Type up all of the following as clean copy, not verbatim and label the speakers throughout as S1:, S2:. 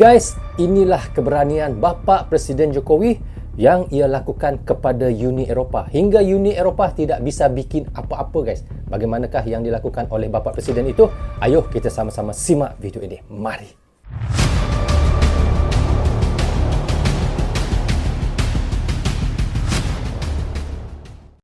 S1: Guys, inilah keberanian Bapa Presiden Jokowi yang ia lakukan kepada Uni Eropah. Hingga Uni Eropah tidak bisa bikin apa-apa guys. Bagaimanakah yang dilakukan oleh Bapa Presiden itu? Ayo kita sama-sama simak video ini. Mari.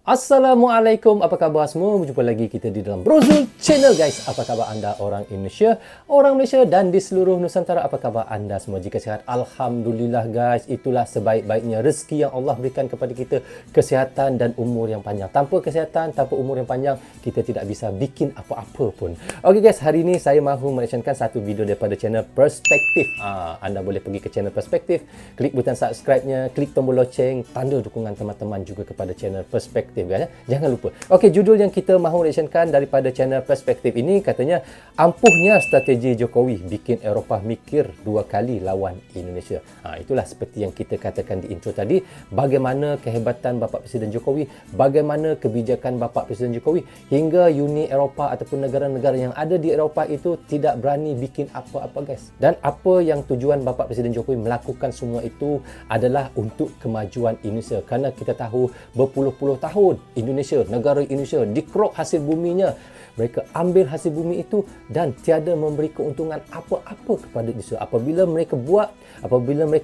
S1: Assalamualaikum, apa khabar semua? Berjumpa lagi kita di dalam Brozul Channel guys. Apa khabar anda orang Indonesia, orang Malaysia dan di seluruh Nusantara? Apa khabar anda semua? Jika sihat, Alhamdulillah guys. Itulah sebaik-baiknya rezeki yang Allah berikan kepada kita, kesihatan dan umur yang panjang. Tanpa kesihatan, tanpa umur yang panjang, kita tidak bisa bikin apa-apa pun. Okey guys, hari ini saya mahu merencanakan satu video daripada channel Perspektif. Anda boleh pergi ke channel Perspektif, klik butang subscribe-nya, klik tombol loceng, tanda dukungan teman-teman juga kepada channel Perspektif. Guys, jangan lupa. Okey, judul yang kita mahu reactionkan daripada channel Perspektif ini katanya ampuhnya strategi Jokowi bikin Eropah mikir dua kali lawan Indonesia. Itulah seperti yang kita katakan di intro tadi, bagaimana kehebatan Bapa Presiden Jokowi, bagaimana kebijakan Bapa Presiden Jokowi hingga Uni Eropah ataupun negara-negara yang ada di Eropah itu tidak berani bikin apa-apa guys. Dan apa yang tujuan Bapa Presiden Jokowi melakukan semua itu adalah untuk kemajuan Indonesia, kerana kita tahu berpuluh-puluh tahun Indonesia, negara Indonesia dikerok hasil buminya. Mereka ambil hasil bumi itu dan tiada memberi keuntungan apa-apa kepada Indonesia. Apabila mereka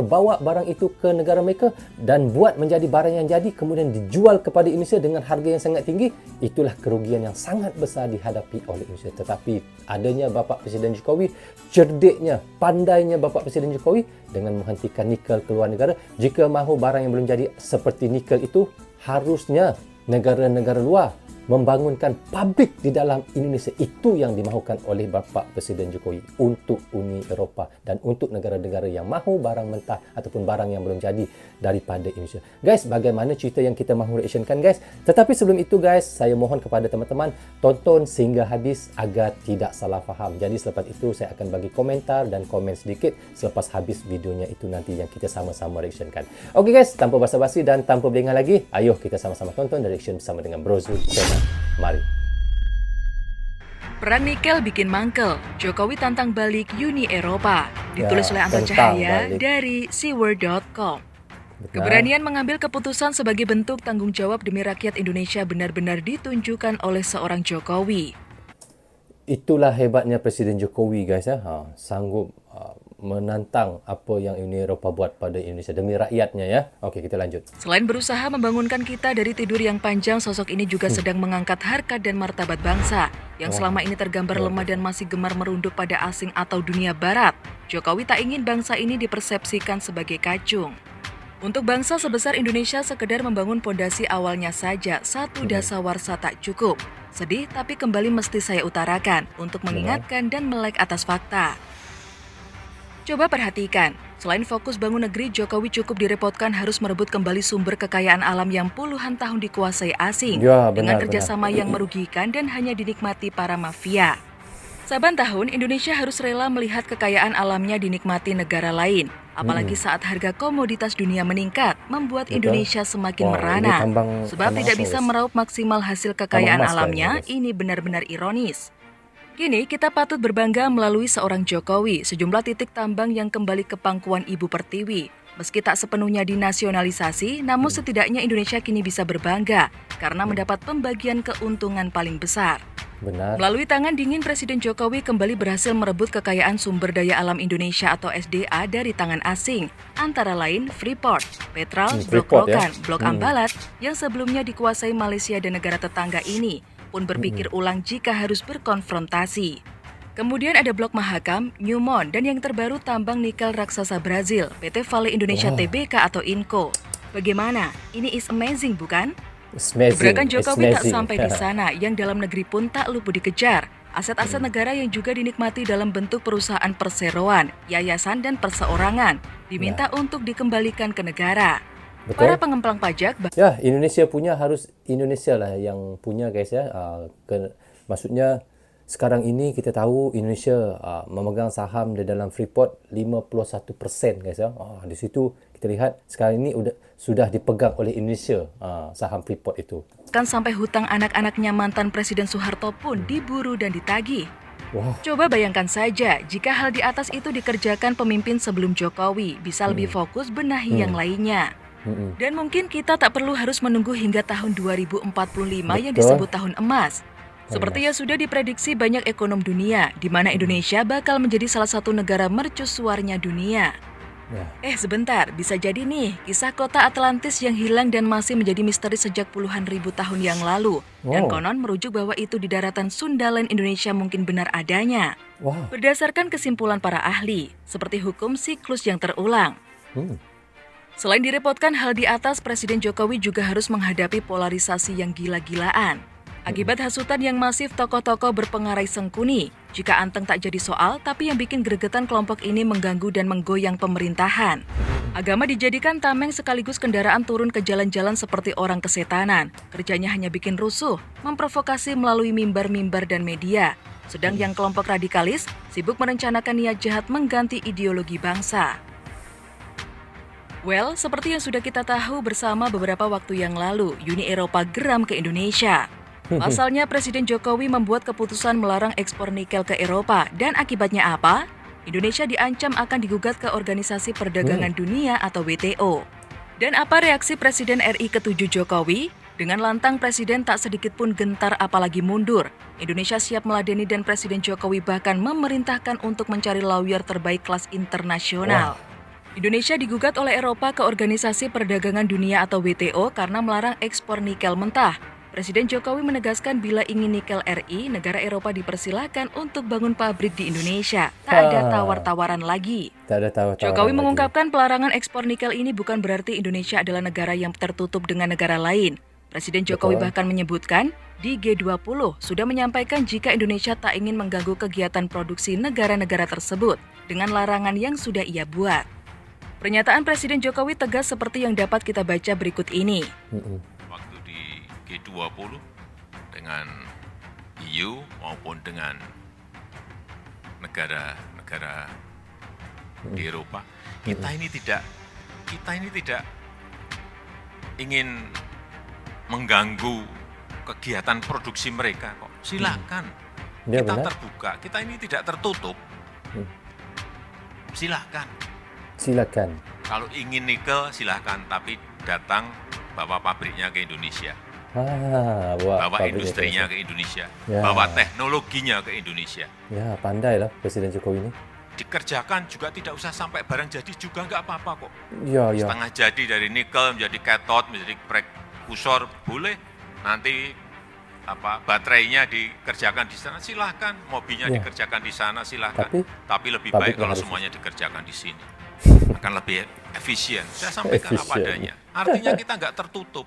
S1: bawa barang itu ke negara mereka dan buat menjadi barang yang jadi, kemudian dijual kepada Indonesia dengan harga yang sangat tinggi, itulah kerugian yang sangat besar dihadapi oleh Indonesia. Tetapi adanya Bapa Presiden Jokowi, cerdiknya, pandainya Bapa Presiden Jokowi dengan menghentikan nikel ke luar negara. Jika mahu barang yang belum jadi seperti nikel itu, harusnya negara-negara luar membangunkan pabrik di dalam Indonesia. Itu yang dimahukan oleh Bapa Presiden Jokowi untuk Uni Eropah dan untuk negara-negara yang mahu barang mentah ataupun barang yang belum jadi daripada Indonesia. Guys, bagaimana cerita yang kita mahu reactionkan guys? Tetapi sebelum itu guys, saya mohon kepada teman-teman tonton sehingga habis agar tidak salah faham. Jadi selepas itu saya akan bagi komentar dan komen sedikit selepas habis videonya itu nanti yang kita sama-sama reactionkan. Okey guys, tanpa basa-basi dan tanpa berlengah lagi, ayo kita sama-sama tonton dan reaction bersama dengan Brozul Channel. Mari.
S2: Perang nikel bikin mangkel, Jokowi tantang balik Uni Eropah. Ditulis oleh Anton Cahaya dari Seaword.com. Keberanian mengambil keputusan sebagai bentuk tanggung jawab demi rakyat Indonesia benar-benar ditunjukkan oleh seorang Jokowi.
S1: Itulah hebatnya Presiden Jokowi guys ya. Sanggup menantang apa yang Uni Eropah buat pada Indonesia demi rakyatnya ya. Okey, kita lanjut.
S2: Selain berusaha membangunkan kita dari tidur yang panjang, sosok ini juga sedang mengangkat harkat dan martabat bangsa yang selama ini tergambar lemah dan masih gemar merunduk pada asing atau dunia barat. Jokowi tak ingin bangsa ini dipersepsikan sebagai kacung. Untuk bangsa sebesar Indonesia, sekedar membangun pondasi awalnya saja satu dasawarsa tak cukup. Sedih, tapi kembali mesti saya utarakan untuk mengingatkan dan melek atas fakta. Coba perhatikan, selain fokus bangun negeri, Jokowi cukup direpotkan harus merebut kembali sumber kekayaan alam yang puluhan tahun dikuasai asing dengan kerjasama yang merugikan dan hanya dinikmati para mafia. Saban tahun, Indonesia harus rela melihat kekayaan alamnya dinikmati negara lain. Apalagi saat harga komoditas dunia meningkat, membuat Indonesia semakin merana. Sebab tidak bisa meraup maksimal hasil kekayaan alamnya, ini benar-benar ironis. Kini kita patut berbangga melalui seorang Jokowi, sejumlah titik tambang yang kembali ke pangkuan Ibu Pertiwi. Meski tak sepenuhnya dinasionalisasi, namun setidaknya Indonesia kini bisa berbangga karena mendapat pembagian keuntungan paling besar.
S1: Benar.
S2: Melalui tangan dingin Presiden Jokowi kembali berhasil merebut kekayaan sumber daya alam Indonesia atau SDA dari tangan asing, antara lain Freeport, Petral, Blok Rokan, Blok Ambalat yang sebelumnya dikuasai Malaysia dan negara tetangga ini pun berpikir ulang jika harus berkonfrontasi. Kemudian ada Blok Mahakam, Newmont, dan yang terbaru tambang nikel raksasa Brazil, PT Vale Indonesia Tbk atau Inco. Bagaimana? Ini is amazing bukan? Gebrakan Jokowi tak sampai di sana, yang dalam negeri pun tak luput dikejar. Aset-aset negara yang juga dinikmati dalam bentuk perusahaan perseroan, yayasan, dan perseorangan diminta untuk dikembalikan ke negara. Betul. Para pengemplang pajak
S1: ya, Indonesia punya harus Indonesia lah yang punya guys ya. Maksudnya sekarang ini kita tahu Indonesia memegang saham di dalam Freeport 51% guys ya. Di situ kita lihat sekarang ini sudah dipegang oleh Indonesia saham Freeport itu.
S2: Kan sampai hutang anak-anaknya mantan Presiden Soeharto pun diburu dan ditagih.
S1: Wah,
S2: Coba bayangkan saja jika hal di atas itu dikerjakan pemimpin sebelum Jokowi, bisa lebih fokus benahi yang lainnya.
S1: mm-mm.
S2: Dan mungkin kita tak perlu harus menunggu hingga tahun 2045 yang
S1: Betul.
S2: disebut tahun emas. Seperti yang sudah diprediksi banyak ekonom dunia, di mana Indonesia bakal menjadi salah satu negara mercusuarnya dunia.
S1: Ya.
S2: Sebentar, bisa jadi nih kisah kota Atlantis yang hilang dan masih menjadi misteri sejak puluhan ribu tahun yang lalu. Dan
S1: Wow.
S2: konon merujuk bahwa itu di daratan Sundaland Indonesia mungkin benar adanya.
S1: Wow.
S2: Berdasarkan kesimpulan para ahli, seperti hukum siklus yang terulang.
S1: Hmm.
S2: Selain direpotkan hal di atas, Presiden Jokowi juga harus menghadapi polarisasi yang gila-gilaan. Akibat hasutan yang masif tokoh-tokoh berpengarai sengkuni, jika Anteng tak jadi soal, tapi yang bikin gregetan kelompok ini mengganggu dan menggoyang pemerintahan. Agama dijadikan tameng sekaligus kendaraan turun ke jalan-jalan seperti orang kesetanan. Kerjanya hanya bikin rusuh, memprovokasi melalui mimbar-mimbar dan media. Sedang yang kelompok radikalis sibuk merencanakan niat jahat mengganti ideologi bangsa. Well, seperti yang sudah kita tahu bersama beberapa waktu yang lalu, Uni Eropa geram ke Indonesia. Pasalnya Presiden Jokowi membuat keputusan melarang ekspor nikel ke Eropa dan akibatnya apa? Indonesia diancam akan digugat ke Organisasi Perdagangan Dunia atau WTO. Dan apa reaksi Presiden RI ke-7 Jokowi? Dengan lantang Presiden tak sedikit pun gentar apalagi mundur. Indonesia siap meladeni dan Presiden Jokowi bahkan memerintahkan untuk mencari lawyer terbaik kelas internasional. Indonesia digugat oleh Eropa ke Organisasi Perdagangan Dunia atau WTO karena melarang ekspor nikel mentah. Presiden Jokowi menegaskan bila ingin nikel RI, negara Eropa dipersilakan untuk bangun pabrik di Indonesia. Tak ada tawar-tawaran lagi.
S1: Tak ada tahu.
S2: Jokowi mengungkapkan pelarangan ekspor nikel ini bukan berarti Indonesia adalah negara yang tertutup dengan negara lain. Presiden Jokowi bahkan menyebutkan di G20 sudah menyampaikan jika Indonesia tak ingin mengganggu kegiatan produksi negara-negara tersebut dengan larangan yang sudah ia buat. Pernyataan Presiden Jokowi tegas seperti yang dapat kita baca berikut ini.
S3: Waktu di G20 dengan EU maupun dengan negara-negara di Eropa, kita ini tidak ingin mengganggu kegiatan produksi mereka kok. Silakan.
S1: Ya,
S3: Kita
S1: benar.
S3: terbuka, kita ini tidak tertutup. Silakan.
S1: Silakan.
S3: Kalau ingin nikel silahkan, tapi datang bawa pabriknya ke Indonesia,
S1: Wah,
S3: bawa
S1: pabrik
S3: industrinya
S1: Indonesia.
S3: ke Indonesia,
S1: Ya.
S3: bawa teknologinya ke Indonesia.
S1: Ya, pandai lah Presiden Jokowi ini.
S3: Dikerjakan juga tidak usah sampai barang jadi juga nggak apa-apa kok.
S1: Ya, ya.
S3: Setengah jadi dari nikel menjadi cathode, menjadi prekursor boleh. Nanti baterainya dikerjakan di sana silahkan, mobilnya
S1: Ya.
S3: dikerjakan di sana silahkan. Tapi lebih
S1: pabriknya
S3: baik kalau
S1: harus-
S3: semuanya dikerjakan di sini. Akan lebih efisien. Saya sampaikan apa
S1: Efisien.
S3: adanya. Artinya kita nggak tertutup.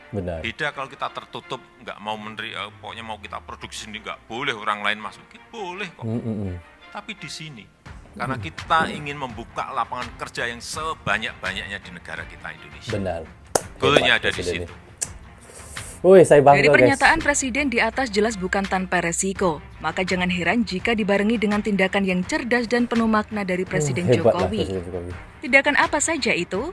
S1: Benar.
S3: Beda kalau kita tertutup, nggak mau pokoknya mau kita produksi sendiri, nggak boleh orang lain masuk. Boleh kok. Tapi di sini, karena kita ingin membuka lapangan kerja yang sebanyak-banyaknya di negara kita Indonesia.
S1: Benar.
S3: Goalnya
S1: Hebat
S3: ada di
S1: Presiden
S3: situ.
S1: ini. Woi, saya bangga
S2: Dari
S1: guys.
S2: pernyataan Presiden di atas jelas bukan tanpa resiko. Maka jangan heran jika dibarengi dengan tindakan yang cerdas dan penuh makna dari Presiden
S1: Hebat lah
S2: Jokowi.
S1: Presiden Jokowi.
S2: Tindakan apa saja itu?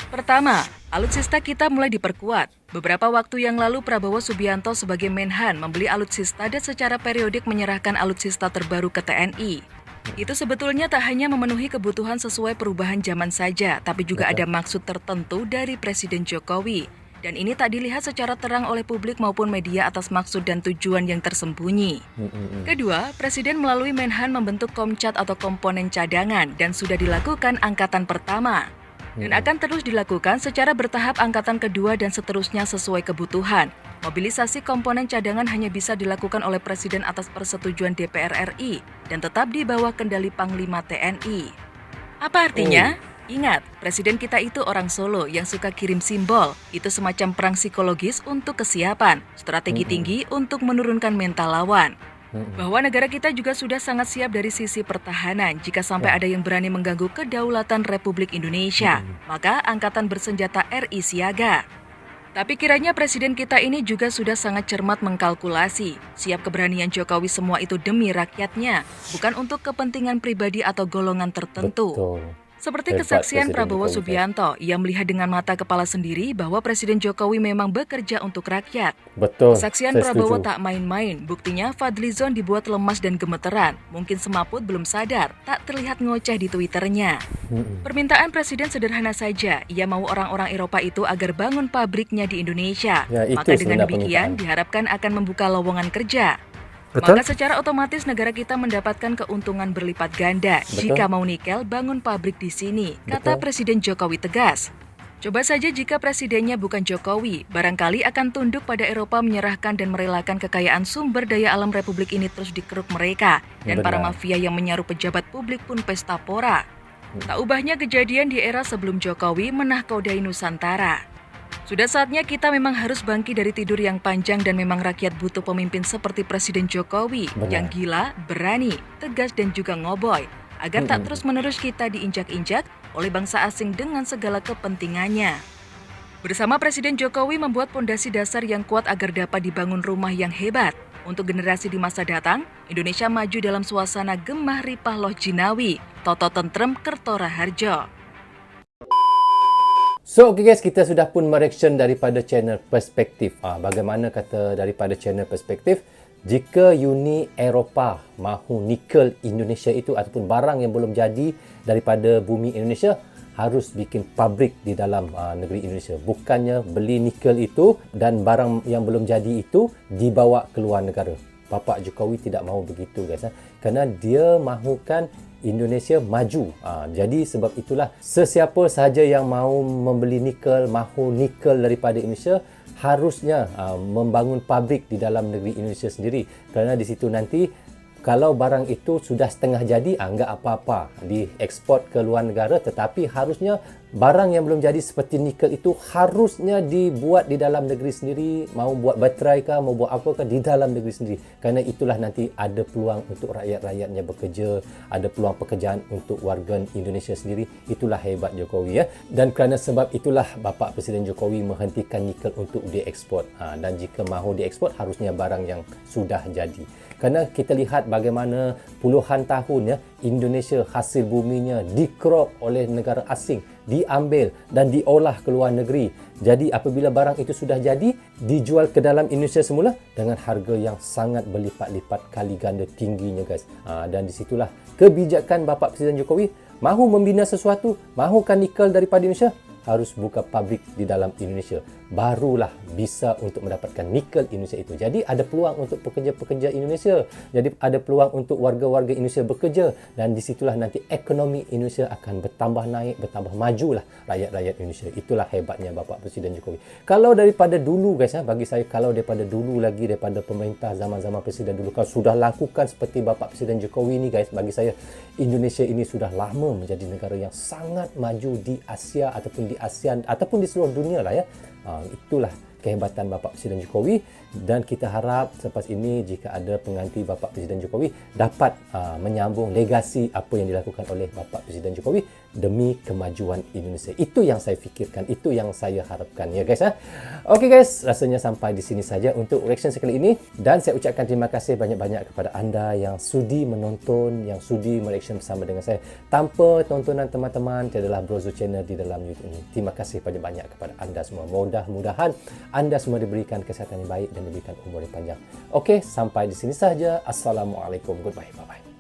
S2: Pertama, alutsista kita mulai diperkuat. Beberapa waktu yang lalu Prabowo Subianto sebagai Menhan membeli alutsista dan secara periodik menyerahkan alutsista terbaru ke TNI. Itu sebetulnya tak hanya memenuhi kebutuhan sesuai perubahan zaman saja, tapi juga ada maksud tertentu dari Presiden Jokowi. Dan ini tak dilihat secara terang oleh publik maupun media atas maksud dan tujuan yang tersembunyi. Kedua, Presiden melalui Menhan membentuk Komcat atau komponen cadangan dan sudah dilakukan angkatan pertama. Dan akan terus dilakukan secara bertahap angkatan kedua dan seterusnya sesuai kebutuhan. Mobilisasi komponen cadangan hanya bisa dilakukan oleh Presiden atas persetujuan DPR RI dan tetap di bawah kendali Panglima TNI. Apa artinya? Ingat, Presiden kita itu orang Solo yang suka kirim simbol. Itu semacam perang psikologis untuk kesiapan, strategi tinggi untuk menurunkan mental lawan. Bahwa negara kita juga sudah sangat siap dari sisi pertahanan jika sampai ada yang berani mengganggu kedaulatan Republik Indonesia, maka Angkatan Bersenjata RI siaga. Tapi kiranya Presiden kita ini juga sudah sangat cermat mengkalkulasi, siap keberanian Jokowi semua itu demi rakyatnya, bukan untuk kepentingan pribadi atau golongan tertentu.
S1: Betul.
S2: Seperti
S1: Hebat
S2: kesaksian
S1: Presiden
S2: Prabowo
S1: Jokowi, guys.
S2: Subianto, ia melihat dengan mata kepala sendiri bahwa Presiden Jokowi memang bekerja untuk rakyat.
S1: Betul.
S2: Kesaksian
S1: Saya
S2: Prabowo
S1: setuju.
S2: tak main-main, buktinya Fadlizon dibuat lemas dan gemeteran. Mungkin semaput belum sadar, tak terlihat ngoceh di Twitternya. Permintaan Presiden sederhana saja, ia mau orang-orang Eropa itu agar bangun pabriknya di Indonesia.
S1: Ya, itu
S2: Maka dengan
S1: sebenarnya
S2: demikian
S1: permintaan.
S2: diharapkan akan membuka lowongan kerja.
S1: Betul?
S2: Maka secara otomatis negara kita mendapatkan keuntungan berlipat ganda.
S1: Betul.
S2: Jika mau nikel, bangun pabrik di sini, kata
S1: Betul.
S2: Presiden Jokowi tegas. Coba saja jika presidennya bukan Jokowi, barangkali akan tunduk pada Eropa menyerahkan dan merelakan kekayaan sumber daya alam Republik ini terus dikeruk mereka. Dan para
S1: Benar.
S2: mafia yang menyaruh pejabat publik pun pesta pora. Tak ubahnya kejadian di era sebelum Jokowi menahkodai Nusantara. Sudah saatnya kita memang harus bangkit dari tidur yang panjang dan memang rakyat butuh pemimpin seperti Presiden Jokowi
S1: Benar.
S2: yang gila, berani, tegas dan juga ngoboy agar tak terus-menerus kita diinjak-injak oleh bangsa asing dengan segala kepentingannya. Bersama Presiden Jokowi membuat pondasi dasar yang kuat agar dapat dibangun rumah yang hebat. Untuk generasi di masa datang, Indonesia maju dalam suasana gemah ripah loh jinawi, toto tentrem kertora harjo.
S1: So, okay guys, kita sudah pun mereaction daripada channel Perspektif. Bagaimana kata daripada channel Perspektif, jika Uni Eropah mahu nikel Indonesia itu ataupun barang yang belum jadi daripada bumi Indonesia, harus bikin pabrik di dalam negeri Indonesia. Bukannya beli nikel itu dan barang yang belum jadi itu dibawa ke luar negara. Bapak Jokowi tidak mahu begitu guys. Kerana dia mahukan Indonesia maju. Jadi sebab itulah sesiapa sahaja yang mahu membeli nikel, mahu nikel daripada Indonesia, harusnya membangun pabrik di dalam negeri Indonesia sendiri. Kerana di situ nanti kalau barang itu sudah setengah jadi, enggak apa-apa dieksport ke luar negara, tetapi harusnya barang yang belum jadi seperti nikel itu harusnya dibuat di dalam negeri sendiri, mau buat baterai kah, mau buat apa kah, di dalam negeri sendiri. Kerana itulah nanti ada peluang untuk rakyat-rakyatnya bekerja, ada peluang pekerjaan untuk warga Indonesia sendiri. Itulah hebat Jokowi ya. Dan kerana sebab itulah Bapak Presiden Jokowi menghentikan nikel untuk dieksport. Dan jika mahu dieksport, harusnya barang yang sudah jadi. Kerana kita lihat bagaimana puluhan tahun ya, Indonesia hasil buminya dikerok oleh negara asing, diambil dan diolah ke luar negeri. Jadi apabila barang itu sudah jadi, dijual ke dalam Indonesia semula dengan harga yang sangat berlipat-lipat kali ganda tingginya guys. Dan disitulah kebijakan Bapak Presiden Jokowi, mahu membina sesuatu, mahukan nikel daripada Indonesia, harus buka pabrik di dalam Indonesia. Barulah bisa untuk mendapatkan nikel Indonesia itu. Jadi ada peluang untuk pekerja-pekerja Indonesia. Jadi ada peluang untuk warga-warga Indonesia bekerja. Dan disitulah nanti ekonomi Indonesia akan bertambah naik, bertambah majulah rakyat-rakyat Indonesia. Itulah hebatnya Bapak Presiden Jokowi. Kalau daripada dulu guys, bagi saya kalau daripada dulu lagi, daripada pemerintah zaman-zaman Presiden dulu, kalau sudah lakukan seperti Bapak Presiden Jokowi ni guys, bagi saya Indonesia ini sudah lama menjadi negara yang sangat maju di Asia ataupun di ASEAN ataupun di seluruh dunia lah ya. Itulah kehebatan Bapak Presiden Jokowi, dan kita harap selepas ini jika ada pengganti Bapak Presiden Jokowi dapat menyambung legasi apa yang dilakukan oleh Bapak Presiden Jokowi demi kemajuan Indonesia. Itu yang saya fikirkan, itu yang saya harapkan ya guys. Okey guys, rasanya sampai di sini saja untuk reaction sekali ini, dan saya ucapkan terima kasih banyak-banyak kepada anda yang sudi menonton, yang sudi mereaction bersama dengan saya. Tanpa tontonan teman-teman, tiadalah Brozo Channel di dalam YouTube ini. Terima kasih banyak-banyak kepada anda semua. Mudah-mudahan anda semua diberikan kesihatan yang baik dan diberikan umur yang panjang. Okey, sampai di sini saja. Assalamualaikum. Goodbye. Bye-bye.